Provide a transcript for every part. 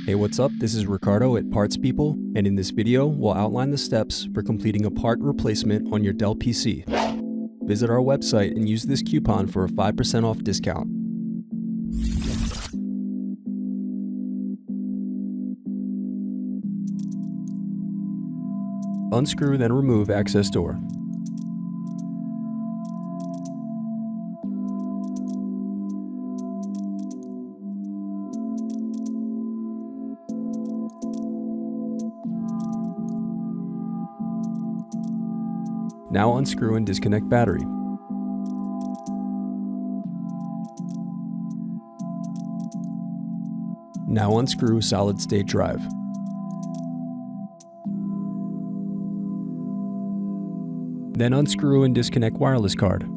Hey, what's up? This is Ricardo at Parts People, and in this video, we'll outline the steps for completing a part replacement on your Dell PC. Visit our website and use this coupon for a 5% off discount. Unscrew, then remove access door. Now unscrew and disconnect battery. Now unscrew solid-state drive. Then unscrew and disconnect wireless card.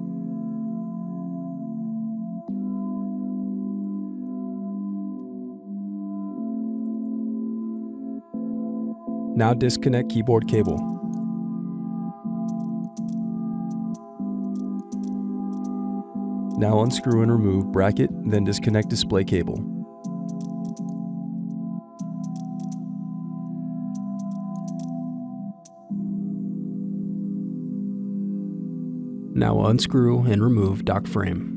Now disconnect keyboard cable. Now unscrew and remove bracket, then disconnect display cable. Now unscrew and remove dock frame.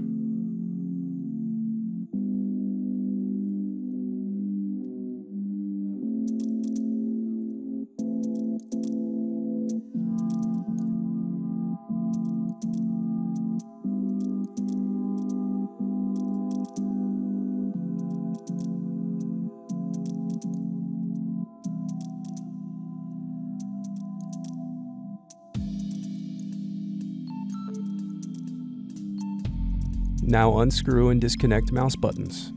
Now unscrew and disconnect mouse buttons.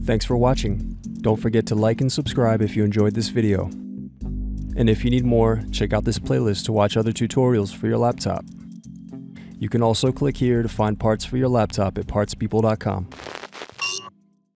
Thanks for watching. Don't forget to like and subscribe if you enjoyed this video. And if you need more, check out this playlist to watch other tutorials for your laptop. You can also click here to find parts for your laptop at partspeople.com.